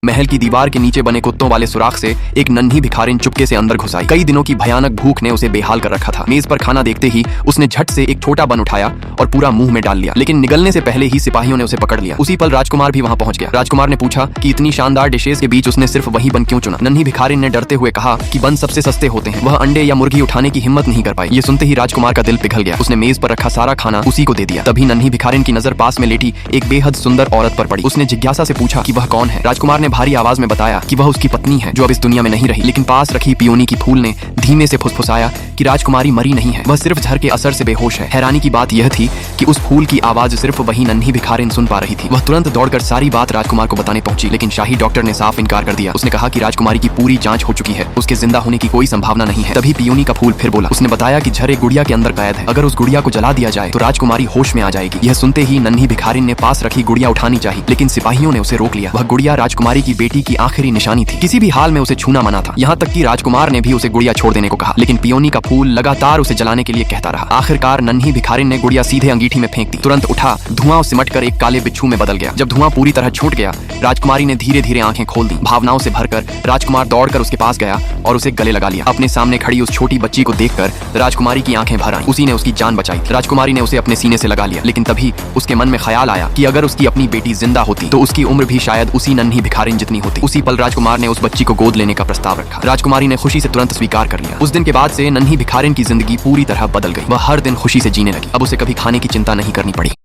महल की दीवार के नीचे बने कुत्तों वाले सुराख से एक नन्ही भिखारिन चुपके से अंदर घुस आई। कई दिनों की भयानक भूख ने उसे बेहाल कर रखा था। मेज पर खाना देखते ही उसने झट से एक छोटा बन उठाया और पूरा मुंह में डाल लिया, लेकिन निगलने से पहले ही सिपाहियों ने उसे पकड़ लिया। उसी पल राजकुमार भी वहां पहुंच गया। राजकुमार ने पूछा कि इतनी शानदार डिशेस के बीच उसने सिर्फ वही बन क्यों चुना। नन्ही भिखारिन ने डरते हुए कहा कि बन सबसे सस्ते होते हैं। वह अंडे या मुर्गी उठाने की हिम्मत नहीं कर पाई। ये सुनते ही राजकुमार का दिल पिघल गया। उसने मेज पर रखा सारा खाना उसी को दे दिया। तभी नन्ही भिखारिन की नजर पास में लेटी एक बेहद सुंदर औरत पर पड़ी। उसने जिज्ञासा से पूछा कि वह कौन है। राजकुमार ने भारी आवाज में बताया कि वह उसकी पत्नी है जो अब इस दुनिया में नहीं रही। लेकिन पास रखी पियोनी की फूल ने धीमे से फुसफुसाया कि राजकुमारी मरी नहीं है, वह सिर्फ जहर के असर से बेहोश है। हैरानी की बात यह थी कि उस फूल की आवाज सिर्फ वही नन्ही भिखारिन सुन पा रही थी। वह तुरंत दौड़कर सारी बात राजकुमार को बताने पहुंची, लेकिन शाही डॉक्टर ने साफ इनकार कर दिया। उसने कहा कि राजकुमारी की पूरी जांच हो चुकी है, उसके जिंदा होने की कोई संभावना नहीं है। तभी पियोनी का फूल फिर बोला। उसने बताया कि जहर एक गुड़िया के अंदर कैद है। अगर उस गुड़िया को जला दिया जाए तो राजकुमारी होश में आ जाएगी। यह सुनते ही नन्ही भिखारिन ने पास रखी गुड़िया उठानी चाहिए, लेकिन सिपाहियों ने उसे रोक लिया। वह गुड़िया राजकुमारी की बेटी की आखिरी निशानी थी। किसी भी हाल में उसे छूना मना था। यहाँ तक कि राजकुमार ने भी उसे गुड़िया छोड़ देने को कहा, लेकिन पियोनी का फूल लगातार उसे जलाने के लिए कहता रहा। आखिरकार नन्ही भिखारिन ने गुड़िया सीधे अंगीठी में फेंक दी। तुरंत उठा धुआं सिमटकर एक काले बिच्छू में बदल गया। जब धुआं पूरी तरह छूट गया, राजकुमारी ने धीरे धीरे आंखें खोल दी। भावनाओं से भरकर राजकुमार दौड़कर उसके पास गया और उसे गले लगा लिया। अपने सामने खड़ी उस छोटी बच्ची को देखकर राजकुमारी की आंखें भर आईं। उसी ने उसकी जान बचाई। राजकुमारी ने उसे अपने सीने से लगा लिया, लेकिन तभी उसके मन में ख्याल आया कि अगर उसकी अपनी बेटी जिंदा होती तो उसकी उम्र भी शायद उसी नन्ही भिखारिन जितनी होती। उसी पल राजकुमार ने उस बच्ची को गोद लेने का प्रस्ताव रखा। राजकुमारी ने खुशी से तुरंत स्वीकार कर लिया। उस दिन के बाद से नन्ही भिखारिन की जिंदगी पूरी तरह बदल गई। वह हर दिन खुशी से जीने लगी। अब उसे कभी खाने की चिंता नहीं करनी पड़ी।